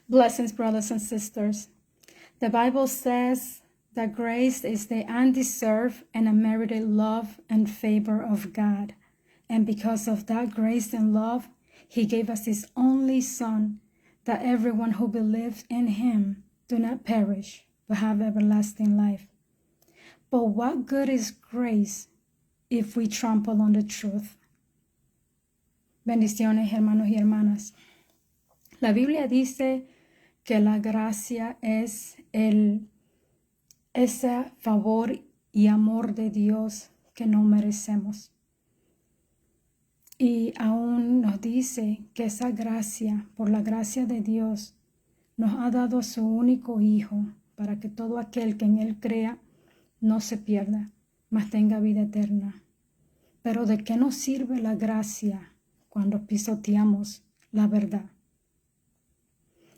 Blessings, brothers and sisters. The Bible says that grace is the undeserved and unmerited love and favor of God. And because of that grace and love, He gave us His only Son, that everyone who believes in Him do not perish, but have everlasting life. But what good is grace if we trample on the truth? Bendiciones, hermanos y hermanas. La Biblia dice que la gracia es ese favor y amor de Dios que no merecemos. Y aún nos dice que esa gracia, por la gracia de Dios, nos ha dado a su único Hijo para que todo aquel que en Él crea no se pierda, mas tenga vida eterna. Pero ¿de qué nos sirve la gracia cuando pisoteamos la verdad?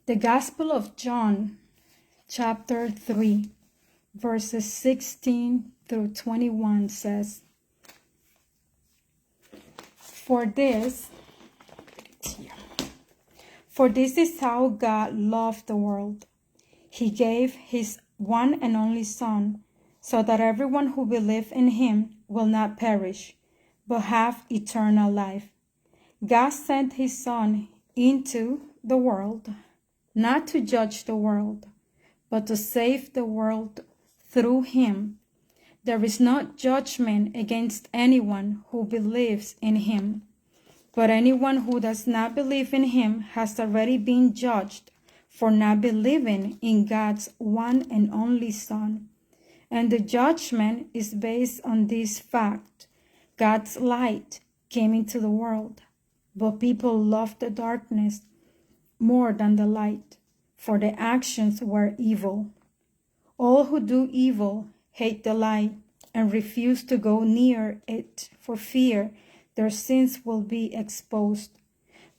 The Gospel of John, chapter 3, verses 16 through 21 says, For this is how God loved the world. He gave His one and only Son, so that everyone who believes in Him will not perish, but have eternal life. God sent His Son into the world, not to judge the world, but to save the world through Him. There is no judgment against anyone who believes in Him, but anyone who does not believe in Him has already been judged for not believing in God's one and only Son. And the judgment is based on this fact: God's light came into the world, but people loved the darkness more than the light, for the actions were evil. All who do evil hate the light and refuse to go near it for fear their sins will be exposed.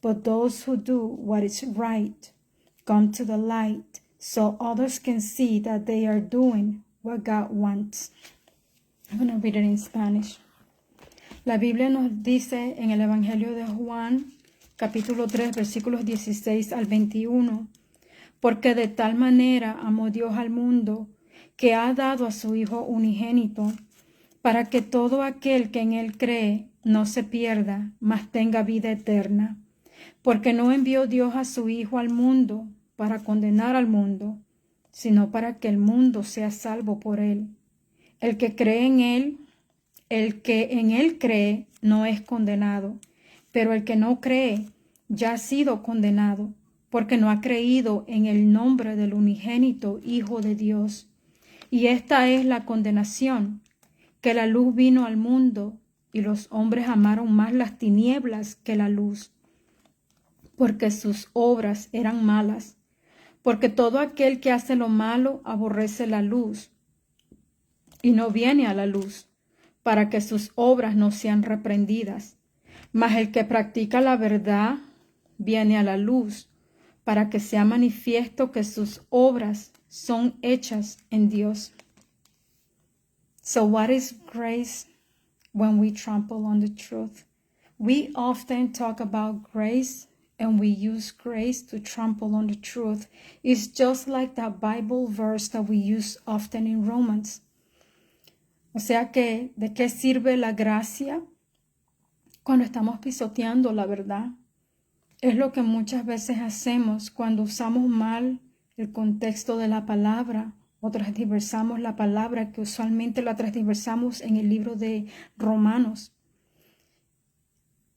But those who do what is right come to the light so others can see that they are doing what God wants. I'm going to read it in Spanish. La Biblia nos dice en el Evangelio de Juan, capítulo 3, versículos 16 al 21, porque de tal manera amó Dios al mundo, que ha dado a su Hijo unigénito, para que todo aquel que en Él cree no se pierda, mas tenga vida eterna. Porque no envió Dios a su Hijo al mundo para condenar al mundo, sino para que el mundo sea salvo por Él. El que en Él cree, no es condenado, pero el que no cree ya ha sido condenado, porque no ha creído en el nombre del unigénito Hijo de Dios. Y esta es la condenación, que la luz vino al mundo, y los hombres amaron más las tinieblas que la luz, porque sus obras eran malas. Porque todo aquel que hace lo malo aborrece la luz, y no viene a la luz, para que sus obras no sean reprendidas. Mas el que practica la verdad viene a la luz, para que sea manifiesto que sus obras son hechas en Dios. So what is grace when we trample on the truth? We often talk about grace and we use grace to trample on the truth. It's just like that Bible verse that we use often in Romans. O sea que, ¿de qué sirve la gracia cuando estamos pisoteando la verdad? Es lo que muchas veces hacemos cuando usamos mal el contexto de la palabra o transversamos la palabra, que usualmente la transversamos en el libro de Romanos,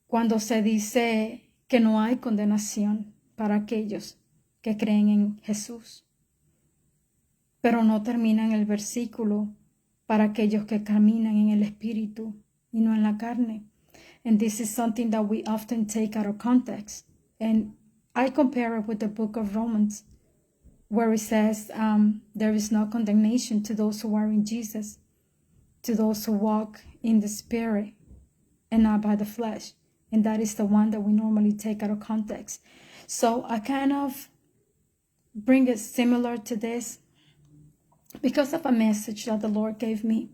cuando se dice que no hay condenación para aquellos que creen en Jesús. Pero no termina en el versículo para aquellos que caminan en el Espíritu y no en la carne. And this is something that we often take out of context. And I compare it with the book of Romans, where it says there is no condemnation to those who are in Jesus, to those who walk in the Spirit and not by the flesh. And that is the one that we normally take out of context. So I kind of bring it similar to this because of a message that the Lord gave me.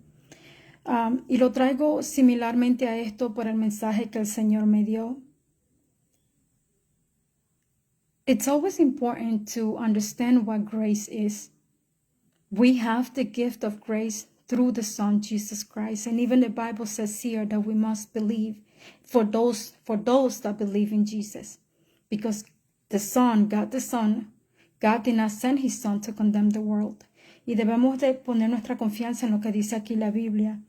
Y lo traigo similarmente a esto por el mensaje que el Señor me dio. It's always important to understand what grace is. We have the gift of grace through the Son, Jesus Christ. And even the Bible says here that we must believe for those that believe in Jesus. Because God did not send his Son to condemn the world. Y debemos de poner nuestra confianza en lo que dice aquí la Biblia,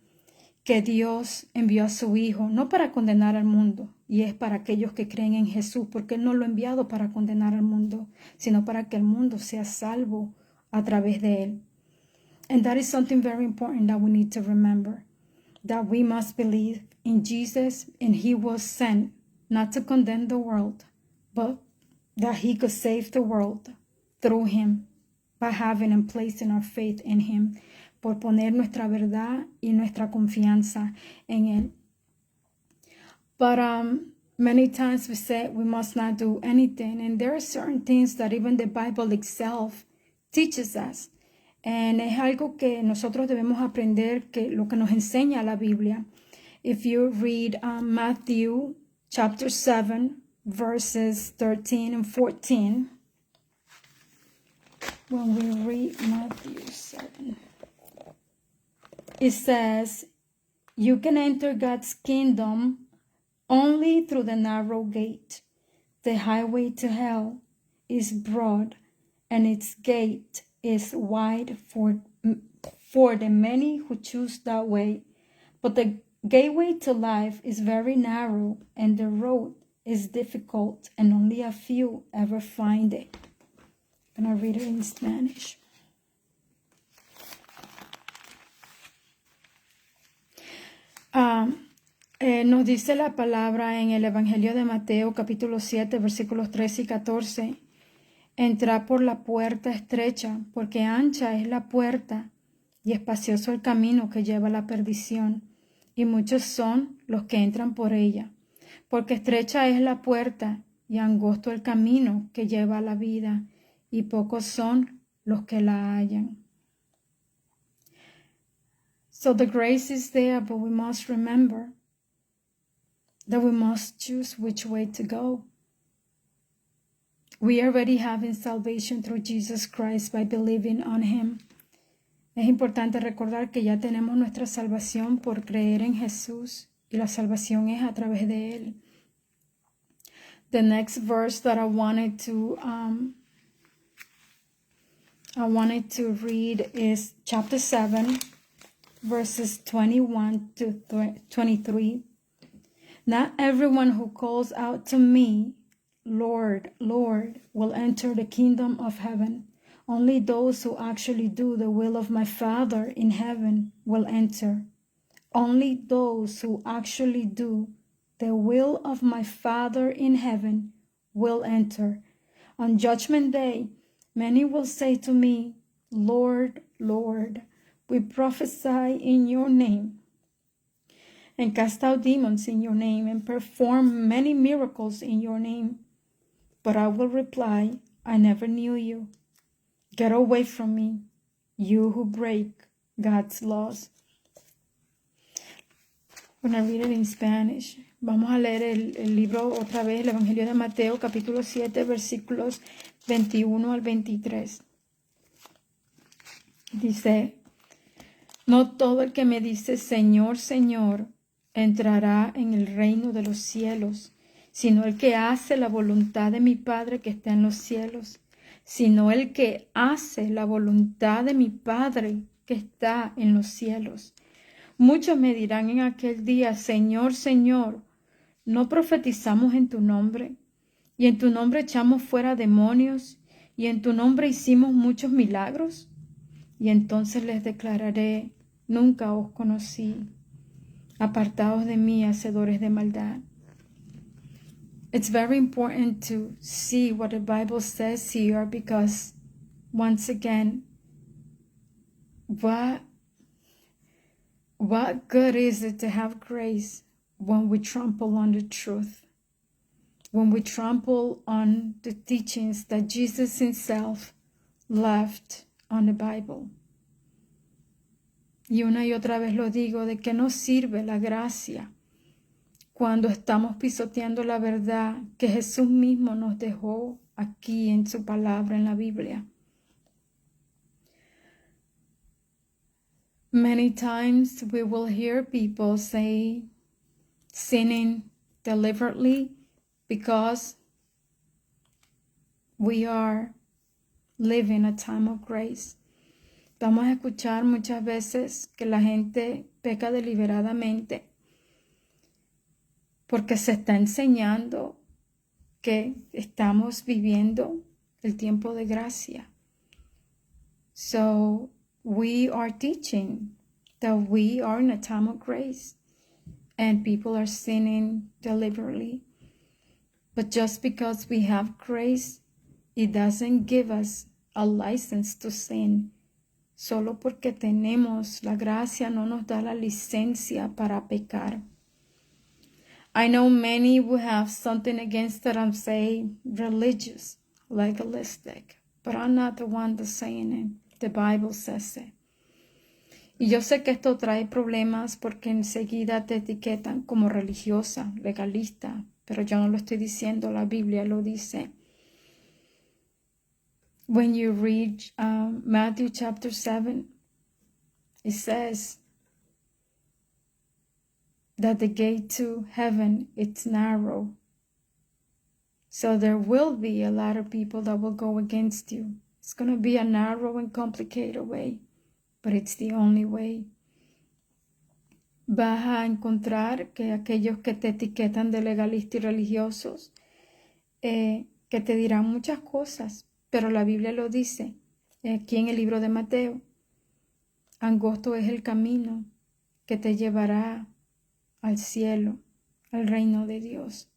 que Dios envió a su Hijo no para condenar al mundo, y es para aquellos que creen en Jesús, porque Él no lo ha enviado para condenar al mundo, sino para que el mundo sea salvo a través de Él. And that is something very important that we need to remember, that we must believe in Jesus, and he was sent not to condemn the world, but that he could save the world through him, by having and placing our faith in him, por poner nuestra verdad y nuestra confianza en él. But many times we say we must not do anything, and there are certain things that even the Bible itself teaches us. And es algo que nosotros debemos aprender, que lo que nos enseña la Biblia. If you read Matthew chapter 7, verses 13 and 14. When we read Matthew 7, it says, you can enter God's kingdom only through the narrow gate. The highway to hell is broad, and its gate is wide for the many who choose that way. But the gateway to life is very narrow, and the road is difficult, and only a few ever find it. I'm going to read it in Spanish. Nos dice la palabra en el Evangelio de Mateo, capítulo 7, versículos 13 y 14. Entrad por la puerta estrecha, porque ancha es la puerta y espacioso el camino que lleva a la perdición, y muchos son los que entran por ella. Porque estrecha es la puerta y angosto el camino que lleva a la vida, y pocos son los que la hallan. So the grace is there, but we must remember that we must choose which way to go. We already have salvation through Jesus Christ by believing on him. Es importante recordar que ya tenemos nuestra salvación por creer en Jesús, y la salvación es a través de él. The next verse that I wanted to read is chapter 7, verses 21 to 23. Not everyone who calls out to me, Lord, Lord, will enter the kingdom of heaven. Only those who actually do the will of my Father in heaven will enter. Only those who actually do the will of my Father in heaven will enter. On Judgment Day, many will say to me, Lord, Lord, we prophesy in your name, and cast out demons in your name, and perform many miracles in your name. But I will reply, I never knew you. Get away from me, you who break God's laws. When I read it in Spanish, vamos a leer el libro otra vez, el Evangelio de Mateo, capítulo 7, versículos 21 al 23. Dice, no todo el que me dice Señor, Señor, entrará en el reino de los cielos, sino el que hace la voluntad de mi Padre que está en los cielos. Sino el que hace la voluntad de mi Padre que está en los cielos. Muchos me dirán en aquel día, Señor, Señor, ¿no profetizamos en tu nombre? Y en tu nombre echamos fuera demonios, y en tu nombre hicimos muchos milagros. Y entonces les declararé, nunca os conocí. Apartaos de mí, hacedores de maldad. It's very important to see what the Bible says here, because once again, what good is it to have grace when we trample on the truth, when we trample on the teachings that Jesus himself left on the Bible? Y una y otra vez lo digo, ¿de qué nos sirve la gracia cuando estamos pisoteando la verdad que Jesús mismo nos dejó aquí en su palabra, en la Biblia. Many times we will hear people say sinning deliberately because we are living a time of grace. Vamos a escuchar muchas veces que la gente peca deliberadamente porque se está enseñando que estamos viviendo el tiempo de gracia. So we are teaching that we are in a time of grace and people are sinning deliberately. But just because we have grace, it doesn't give us a license to sin. Solo porque tenemos la gracia no nos da la licencia para pecar. I know many will have something against that I'm saying religious, legalistic, but I'm not the one that's saying it. The Bible says it. Y yo sé que esto trae problemas porque enseguida te etiquetan como religiosa, legalista, pero yo no lo estoy diciendo, la Biblia lo dice. When you read Matthew chapter 7, it says that the gate to heaven, it's narrow. So there will be a lot of people that will go against you. It's going to be a narrow and complicated way, but it's the only way. Vas a encontrar que aquellos que te etiquetan de legalista y religiosos, que te dirán muchas cosas, pero la Biblia lo dice aquí en el libro de Mateo. Angosto es el camino que te llevará al cielo, al reino de Dios.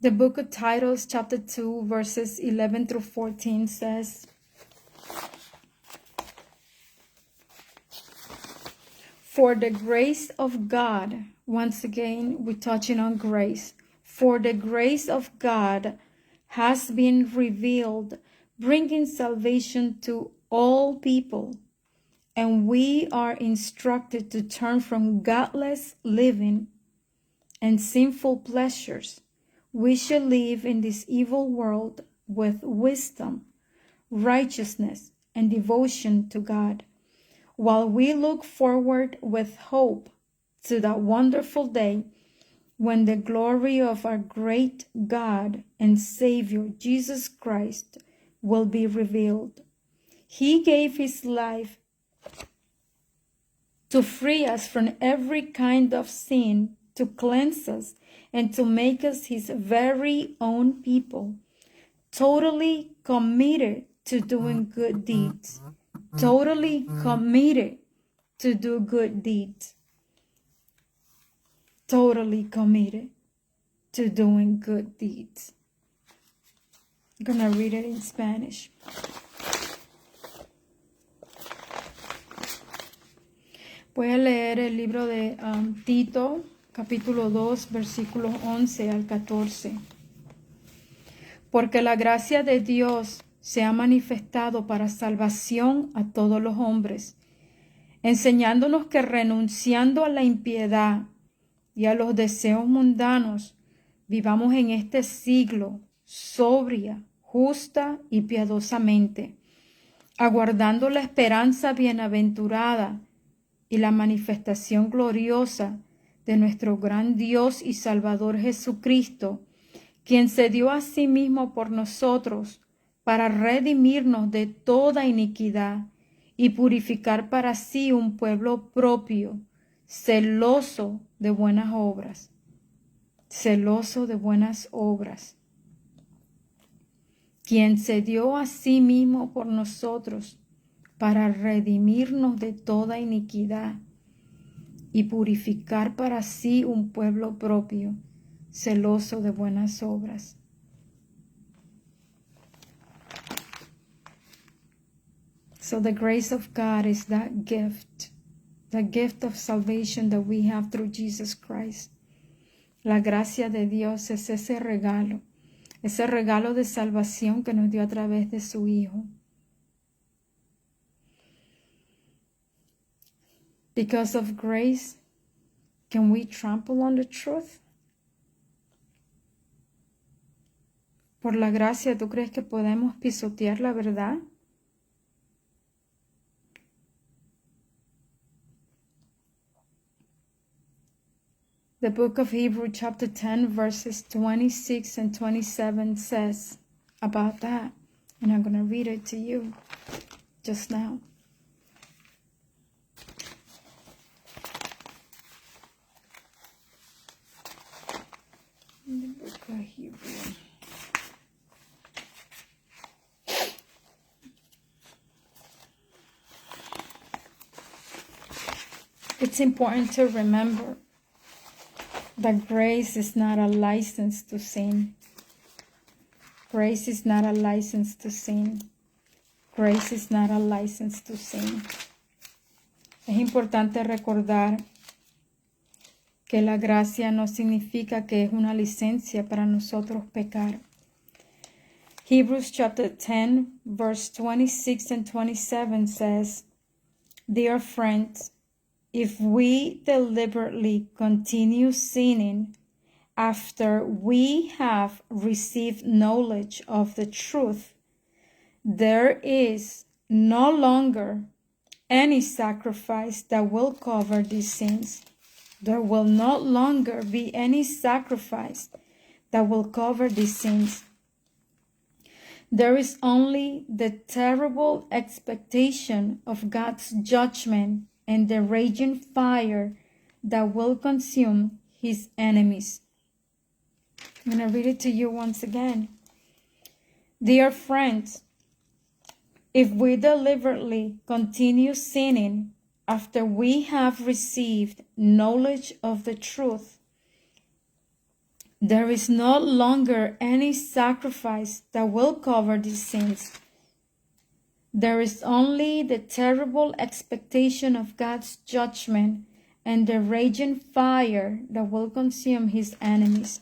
The book of Titus, chapter 2, verses 11 through 14 says, For the grace of God, once again, we're touching on grace. For the grace of God has been revealed, bringing salvation to all people. And we are instructed to turn from godless living and sinful pleasures. We should live in this evil world with wisdom, righteousness, and devotion to God, while we look forward with hope to that wonderful day when the glory of our great God and Savior Jesus Christ will be revealed. He gave his life to free us from every kind of sin, to cleanse us, and to make us his very own people, totally committed to doing good deeds. Totally committed to do good deeds. Totally committed to doing good deeds. I'm gonna read it in Spanish. Voy a leer el libro de Tito, capítulo 2, versículos 11 al 14. Porque la gracia de Dios se ha manifestado para salvación a todos los hombres, enseñándonos que renunciando a la impiedad y a los deseos mundanos, vivamos en este siglo sobria, justa y piadosamente, aguardando la esperanza bienaventurada y la manifestación gloriosa de nuestro gran Dios y Salvador Jesucristo, quien se dio a sí mismo por nosotros para redimirnos de toda iniquidad y purificar para sí un pueblo propio, celoso de buenas obras. Celoso de buenas obras. Quien se dio a sí mismo por nosotros para redimirnos de toda iniquidad y purificar para sí un pueblo propio, celoso de buenas obras. So the grace of God is that gift, the gift of salvation that we have through Jesus Christ. La gracia de Dios es ese regalo de salvación que nos dio a través de su Hijo. Because of grace, Can we trample on the truth? Por la gracia, ¿tú crees que podemos pisotear la verdad? The book of Hebrews chapter 10 verses 26 and 27 says about that. And I'm going to read it to you just now. The book of Hebrews. It's important to remember that grace is not a license to sin. Grace is not a license to sin. Grace is not a license to sin. Es importante recordar que la gracia no significa que es una licencia para nosotros pecar. Hebrews chapter 10, verse 26 and 27 says, Dear friends, if we deliberately continue sinning after we have received knowledge of the truth, there is no longer any sacrifice that will cover these sins. There will no longer be any sacrifice that will cover these sins. There is only the terrible expectation of God's judgment and the raging fire that will consume his enemies. I'm going to read it to you once again. Dear friends, if we deliberately continue sinning after we have received knowledge of the truth, there is no longer any sacrifice that will cover these sins. There is only the terrible expectation of God's judgment and the raging fire that will consume his enemies.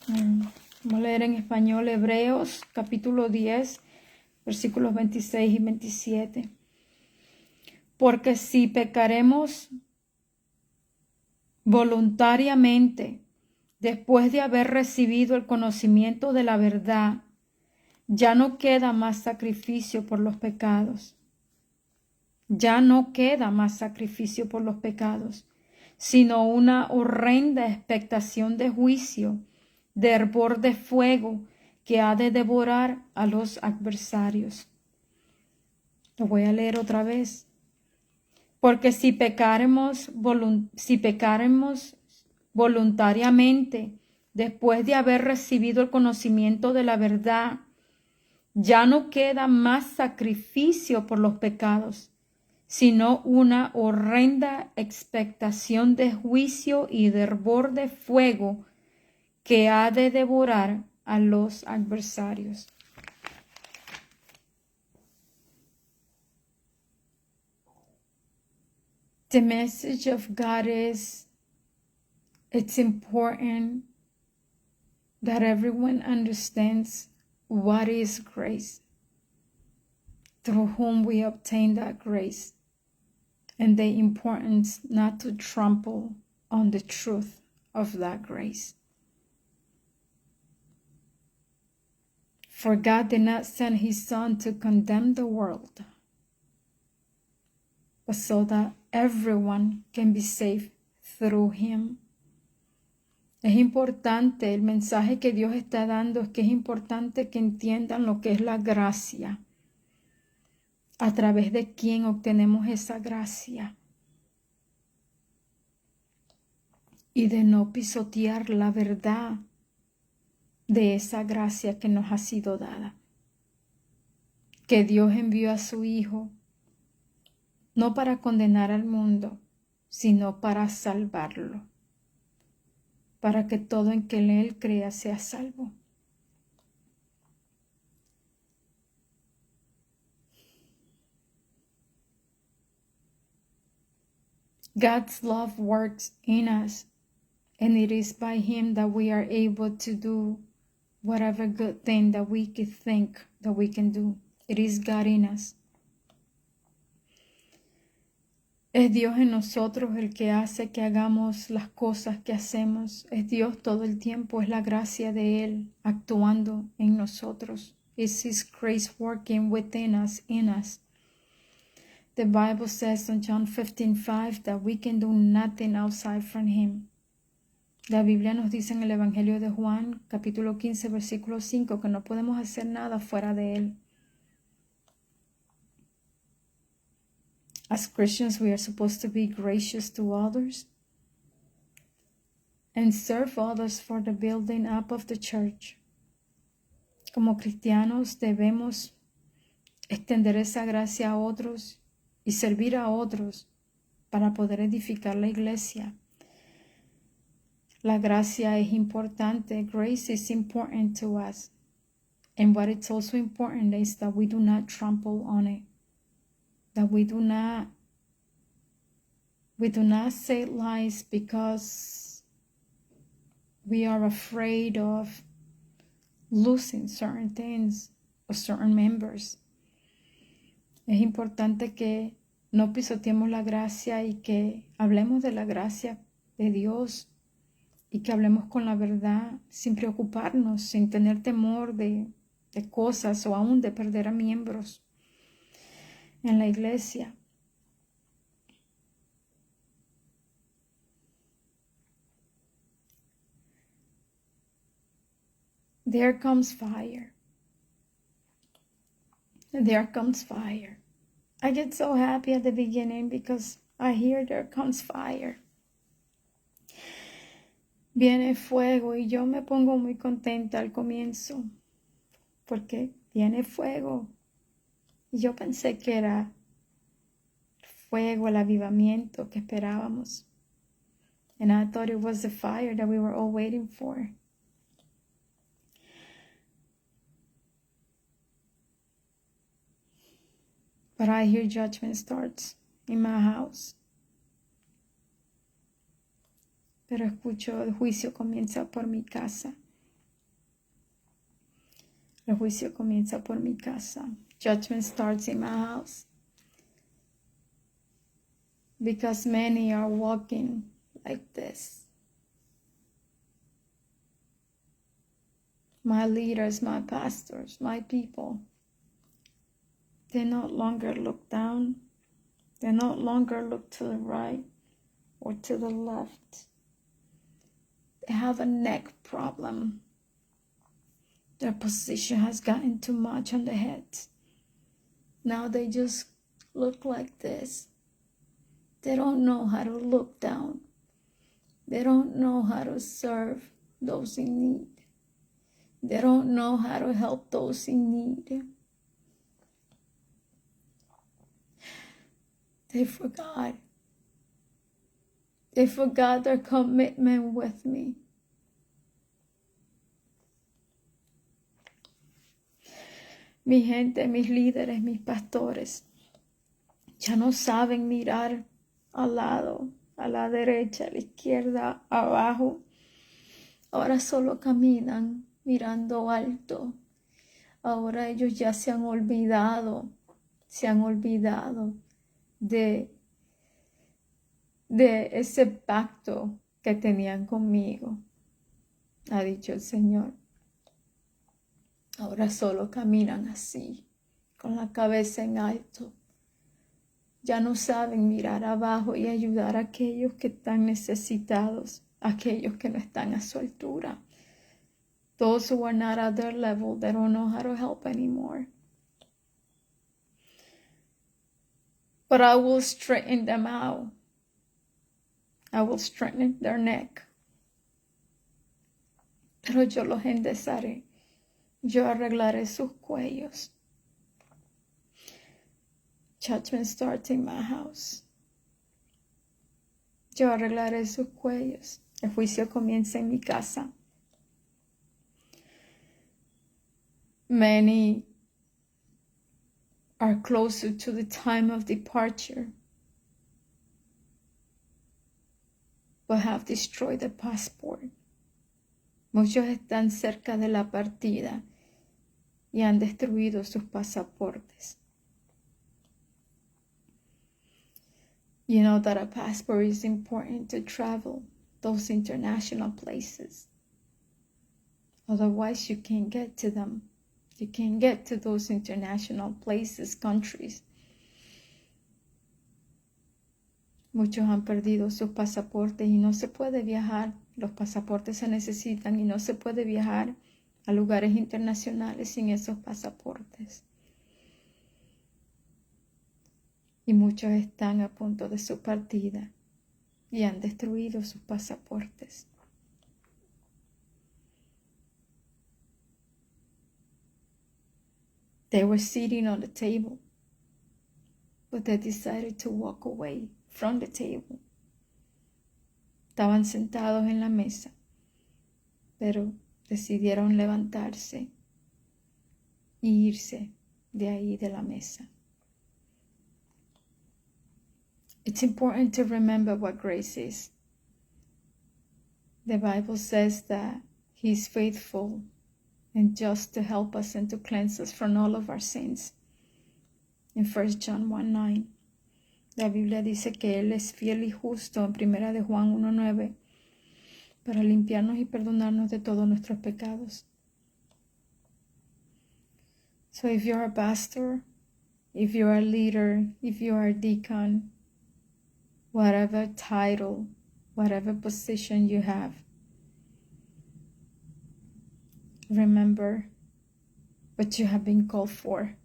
Vamos a leer en español Hebreos capítulo 10, versículos 26 y 27. Porque si pecaremos voluntariamente, después de haber recibido el conocimiento de la verdad, ya no queda más sacrificio por los pecados. Ya no queda más sacrificio por los pecados, sino una horrenda expectación de juicio, de hervor de fuego que ha de devorar a los adversarios. Lo voy a leer otra vez. Porque si pecaremos voluntariamente, después de haber recibido el conocimiento de la verdad, ya no queda más sacrificio por los pecados, sino una horrenda expectación de juicio y de hervor de fuego que ha de devorar a los adversarios. The message of God is, it's important that everyone understands what is grace, through whom we obtain that grace, and the importance not to trample on the truth of that grace. For God did not send his Son to condemn the world, but so that everyone can be saved through him. Es importante, el mensaje que Dios está dando es que es importante que entiendan lo que es la gracia, a través de quién obtenemos esa gracia, y de no pisotear la verdad de esa gracia que nos ha sido dada, que Dios envió a su Hijo no para condenar al mundo, sino para salvarlo, para que todo en que Él crea sea salvo. God's love works in us, and it is by him that we are able to do whatever good thing that we could think that we can do. It is God in us. Es Dios en nosotros el que hace que hagamos las cosas que hacemos. Es Dios todo el tiempo. Es la gracia de Él actuando en nosotros. It's His grace working within us, in us. The Bible says in John 15:5 that we can do nothing outside from Him. La Biblia nos dice en el Evangelio de Juan, capítulo 15, versículo 5, que no podemos hacer nada fuera de Él. As Christians, we are supposed to be gracious to others and serve others for the building up of the church. Como cristianos debemos extender esa gracia a otros y servir a otros para poder edificar la iglesia. La gracia es importante. Grace is important to us. And what it's also important is that we do not trample on it. That we do not say lies because we are afraid of losing certain things or certain members. Es importante que no pisoteemos la gracia y que hablemos de la gracia de Dios y que hablemos con la verdad sin preocuparnos, sin tener temor de cosas o aún de perder a miembros en la iglesia. There comes fire. There comes fire. I get so happy at the beginning because I hear there comes fire. Viene fuego y yo me pongo muy contenta al comienzo porque viene fuego. Y yo pensé que era fuego, el avivamiento que esperábamos. And I thought it was the fire that we were all waiting for. But I hear judgment starts in my house. Pero escucho el juicio comienza por mi casa. El juicio comienza por mi casa. Judgment starts in my house. Because many are walking like this. My leaders, my pastors, my people. They no longer look down. They no longer look to the right or to the left. They have a neck problem. Their position has gotten too much on the head. Now they just look like this. They don't know how to look down. They don't know how to serve those in need. They don't know how to help those in need. They forgot. They forgot their commitment with me. Mi gente, mis líderes, mis pastores, ya no saben mirar al lado, a la derecha, a la izquierda, abajo. Ahora solo caminan mirando alto. Ahora ellos ya se han olvidado de ese pacto que tenían conmigo, ha dicho el Señor. Ahora solo caminan así, con la cabeza en alto. Ya no saben mirar abajo y ayudar a aquellos que están necesitados, aquellos que no están a su altura. Those who are not at their level, they don't know how to help anymore. But I will straighten them out. I will straighten their neck. Pero yo los enderezaré. Yo arreglaré sus cuellos. Judgment starts in my house. Yo arreglaré sus cuellos. El juicio comienza en mi casa. Many are closer to the time of departure, but have destroyed the passport. Muchos están cerca de la partida y han destruido sus pasaportes. You know that a passport is important to travel those international places. Otherwise, you can't get to them. You can't get to those international places, countries. Muchos han perdido sus pasaportes y no se puede viajar. Los pasaportes se necesitan y no se puede viajar a lugares internacionales sin esos pasaportes. Y muchos están a punto de su partida y han destruido sus pasaportes. They were sitting on the table, but they decided to walk away from the table. Estaban sentados en la mesa, pero decidieron levantarse e irse de ahí de la mesa. It's important to remember what grace is. The Bible says that He is faithful and just to help us and to cleanse us from all of our sins. In 1 John 1:9, la Biblia dice que Él es fiel y justo en 1 de Juan 1:9 para limpiarnos y perdonarnos de todos nuestros pecados. So if you're a pastor, if you're a leader, if you are a deacon, whatever title, whatever position you have, remember what you have been called for.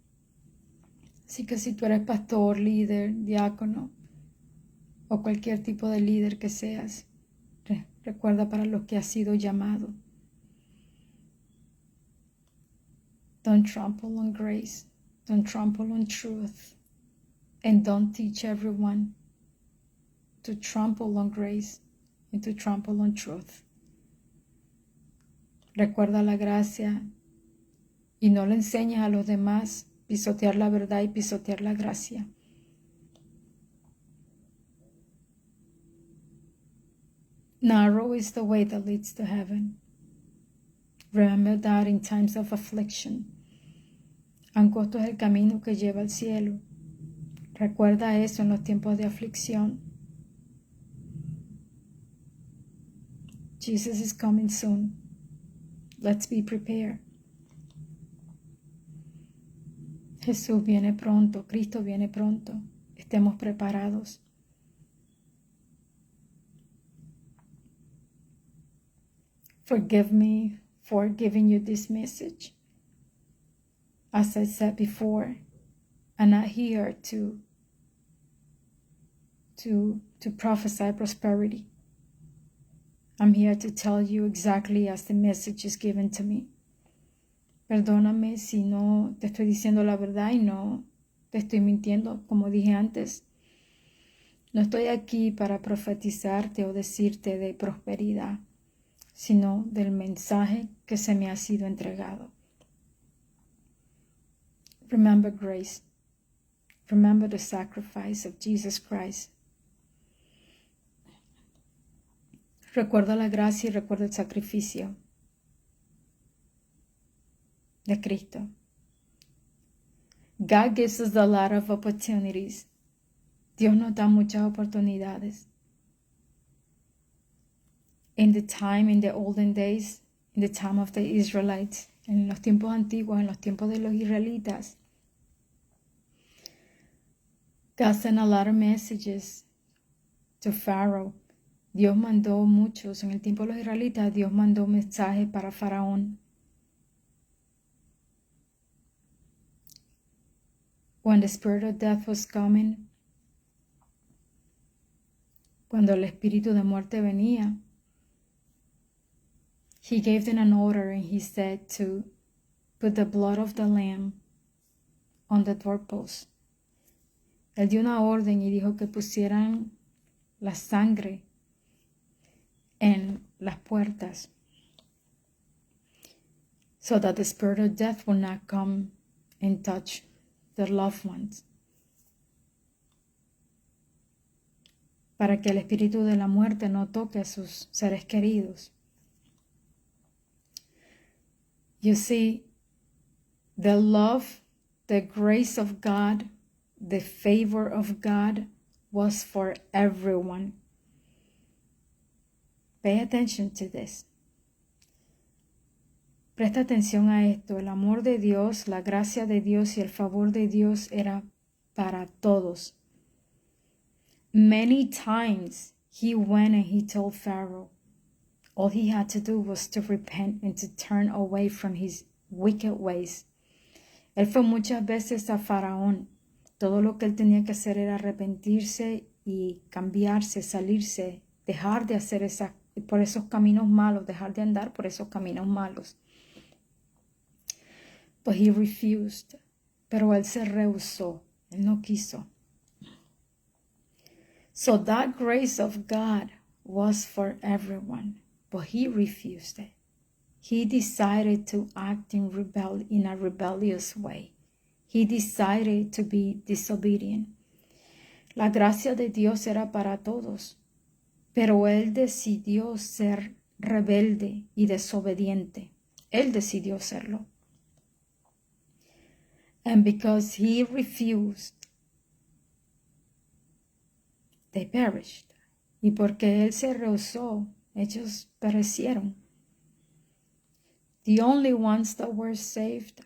Así que si tú eres pastor, líder, diácono o cualquier tipo de líder que seas, recuerda para lo que has sido llamado. Don't trample on grace, don't trample on truth, and don't teach everyone to trample on grace and to trample on truth. Recuerda la gracia y no le enseñes a los demás pisotear la verdad y pisotear la gracia. Narrow is the way that leads to heaven. Remember that in times of affliction. Angosto es el camino que lleva al cielo. Recuerda eso en los tiempos de aflicción. Jesus is coming soon. Let's be prepared. Jesús viene pronto, Cristo viene pronto. Estemos preparados. Forgive me for giving you this message. As I said before, I'm not here to prophesy prosperity. I'm here to tell you exactly as the message is given to me. Perdóname si no te estoy diciendo la verdad y no te estoy mintiendo, como dije antes. No estoy aquí para profetizarte o decirte de prosperidad, sino del mensaje que se me ha sido entregado. Remember grace. Remember the sacrifice of Jesus Christ. Recuerda la gracia y recuerda el sacrificio de Cristo. God gives us a lot of opportunities. Dios nos da muchas oportunidades. In the olden days, in the time of the Israelites, en los tiempos antiguos, en los tiempos de los israelitas, God sent a lot of messages to Pharaoh. Dios mandó muchos, en el tiempo de los israelitas, Dios mandó mensajes para Faraón. When the spirit of death was coming, cuando el espíritu de muerte venía, He gave them an order and He said to put the blood of the lamb on the doorpost. Él dio una orden y dijo que pusieran la sangre en las puertas so that the spirit of death will not come and touch their loved ones. Para que el espíritu de la muerte no toque a sus seres queridos. You see, the love, the grace of God, the favor of God was for everyone. Pay attention to this. Presta atención a esto. El amor de Dios, la gracia de Dios y el favor de Dios era para todos. Many times he went and he told Pharaoh, all he had to do was to repent and to turn away from his wicked ways. Él fue muchas veces a Faraón. Todo lo que él tenía que hacer era arrepentirse y cambiarse, salirse, dejar de hacer por esos caminos malos, dejar de andar por esos caminos malos. But he refused. Pero él se rehusó. Él no quiso. So that grace of God was for everyone, but he refused it. He decided to act in a rebellious way. He decided to be disobedient. La gracia de Dios era para todos, pero él decidió ser rebelde y desobediente. Él decidió serlo. And because he refused, they perished. Y porque él se rehusó, ellos perecieron. The only ones that were saved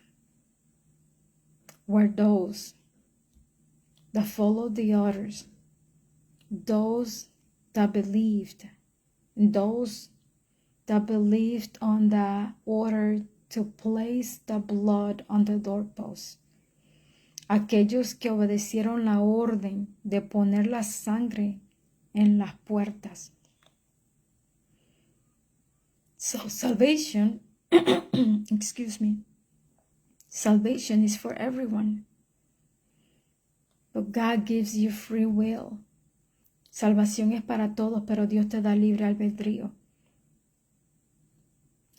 were those that followed the others, those that believed, and those that believed on the order to place the blood on the doorpost. Aquellos que obedecieron la orden de poner la sangre en las puertas. So salvation, excuse me, salvation is for everyone. But God gives you free will. Salvación es para todos, pero Dios te da libre albedrío.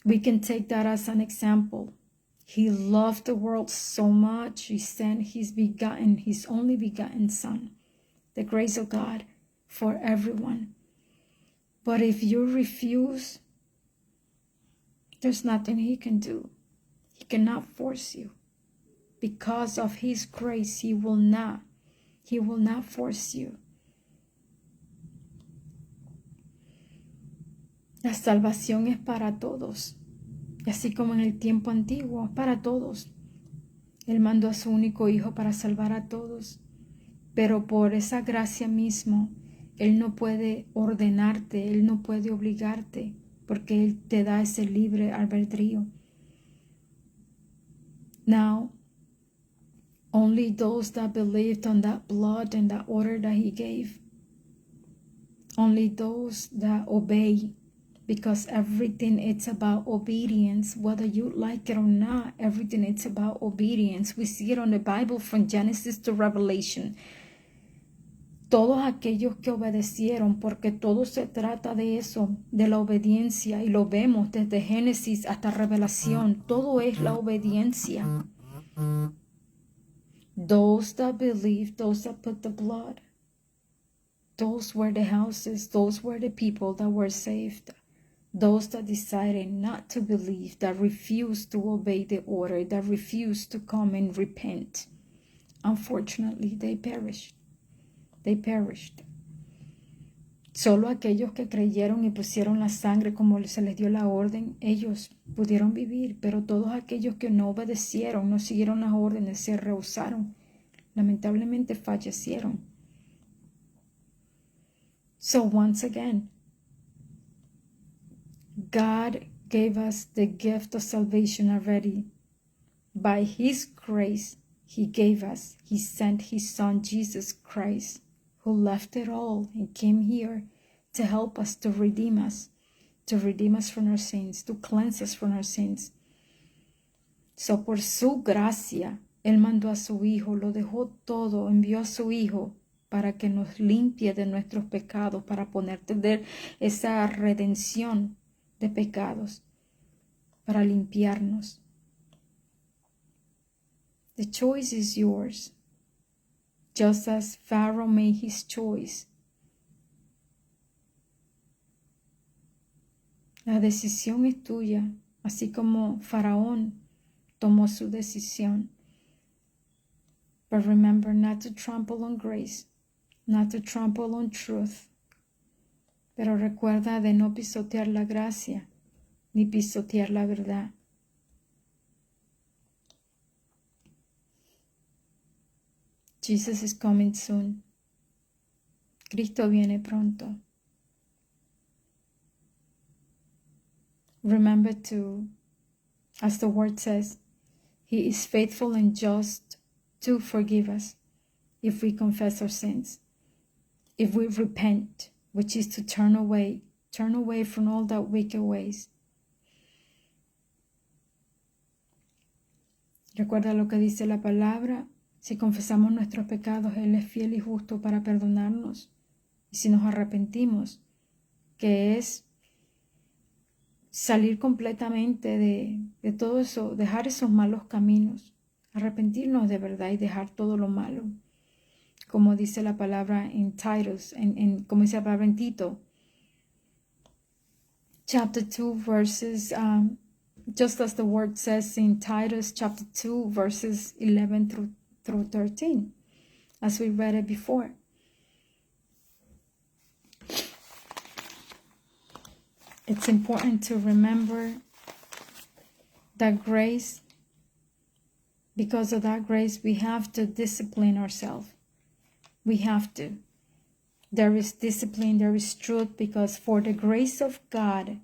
We can take that as an example. He loved the world so much, he sent his only begotten Son, the grace of God for everyone. But if you refuse, there's nothing he can do. He cannot force you. Because of his grace, he will not force you. La salvación es para todos. Y así como en el tiempo antiguo, es para todos. Él mandó a su único Hijo para salvar a todos. Pero por esa gracia mismo, Él no puede ordenarte, Él no puede obligarte, porque Él te da ese libre albedrío. Now, only those that believed on that blood and that order that he gave, only those that obey, because everything it's about obedience, whether you like it or not, everything it's about obedience. We see it on the Bible from Genesis to Revelation. Todos aquellos que obedecieron, porque todo se trata de eso, de la obediencia, y lo vemos desde Génesis hasta Revelación, todo es la obediencia. Those that believed, those that put the blood, those were the houses, those were the people that were saved. Those that decided not to believe, that refused to obey the order, that refused to come and repent, unfortunately, they perished. They perished. Solo aquellos que creyeron y pusieron la sangre como se les dio la orden, ellos pudieron vivir, pero todos aquellos que no obedecieron, no siguieron las órdenes, se rehusaron, lamentablemente fallecieron. So once again, God gave us the gift of salvation already. By his grace, he sent his Son, Jesus Christ, who left it all and came here to help us, to redeem us from our sins, to cleanse us from our sins. So por su gracia, Él mandó a su Hijo, lo dejó todo, envió a su Hijo para que nos limpie de nuestros pecados, para tener esa redención de pecados, para limpiarnos. The choice is yours. Just as Pharaoh made his choice. La decisión es tuya, así como Faraón tomó su decisión. But remember not to trample on grace, not to trample on truth. Pero recuerda de no pisotear la gracia, ni pisotear la verdad. Jesus is coming soon. Cristo viene pronto. Remember to, as the word says, He is faithful and just to forgive us if we confess our sins, if we repent, which is to turn away from all that wicked ways. Recuerda lo que dice la palabra. Si confesamos nuestros pecados, Él es fiel y justo para perdonarnos. Y si nos arrepentimos, que es salir completamente de todo eso, dejar esos malos caminos, arrepentirnos de verdad y dejar todo lo malo. Como dice la palabra en Titus, como dice la palabra en Tito, chapter 2 verses, just as the word says in Titus chapter 2 verses 11 through 13, as we read it before. It's important to remember that grace, because of that grace, we have to discipline ourselves. We have to. There is discipline, there is truth, because for the grace of God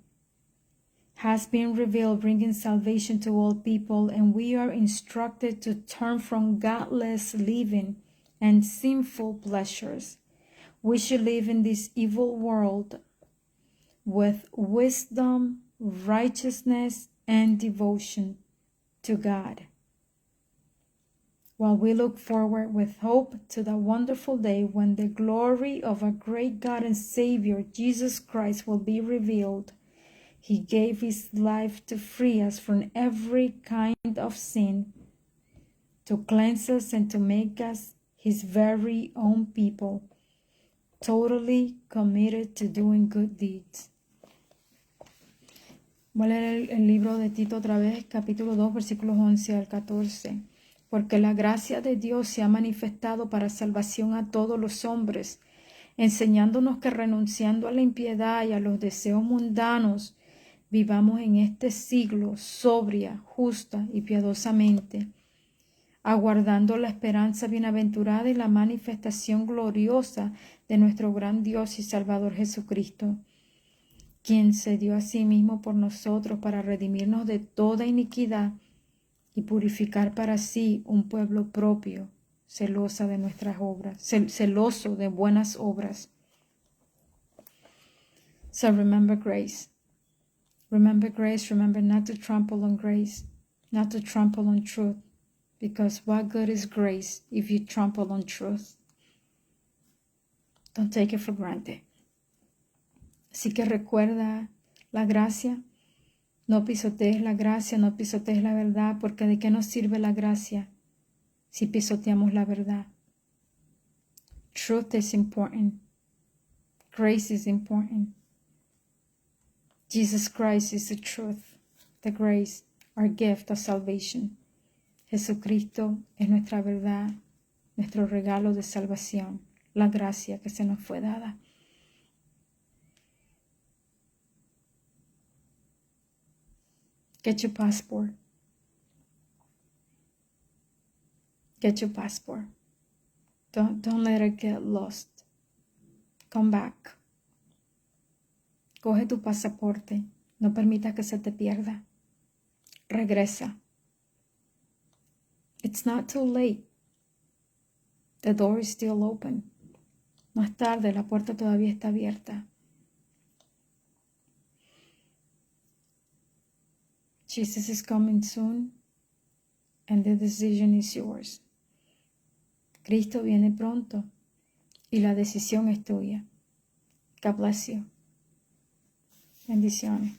has been revealed, bringing salvation to all people, and we are instructed to turn from godless living and sinful pleasures. We should live in this evil world with wisdom, righteousness, and devotion to God, while we look forward with hope to the wonderful day when the glory of our great God and Savior, Jesus Christ, will be revealed. He gave His life to free us from every kind of sin, to cleanse us and to make us His very own people, totally committed to doing good deeds. Voy a leer el libro de Tito otra vez, capítulo 2, versículos 11 al 14. Porque la gracia de Dios se ha manifestado para salvación a todos los hombres, enseñándonos que renunciando a la impiedad y a los deseos mundanos, vivamos en este siglo sobria, justa y piadosamente, aguardando la esperanza bienaventurada y la manifestación gloriosa de nuestro gran Dios y Salvador Jesucristo, quien se dio a sí mismo por nosotros para redimirnos de toda iniquidad y purificar para sí un pueblo propio, celoso de nuestras obras, celoso de buenas obras. So remember grace. Remember grace. Remember not to trample on grace, not to trample on truth, because what good is grace if you trample on truth? Don't take it for granted. Así que recuerda la gracia. No pisotees la gracia, no pisotees la verdad, porque ¿de qué nos sirve la gracia si pisoteamos la verdad? Truth is important. Grace is important. Jesus Christ is the truth, the grace, our gift of salvation. Jesucristo es nuestra verdad, nuestro regalo de salvación, la gracia que se nos fue dada. Get your passport. Get your passport. Don't let it get lost. Come back. Coge tu pasaporte. No permitas que se te pierda. Regresa. It's not too late. The door is still open. No es tarde, la puerta todavía está abierta. Jesus is coming soon, and the decision is yours. Cristo viene pronto, y la decisión es tuya. God bless you. Bendiciones.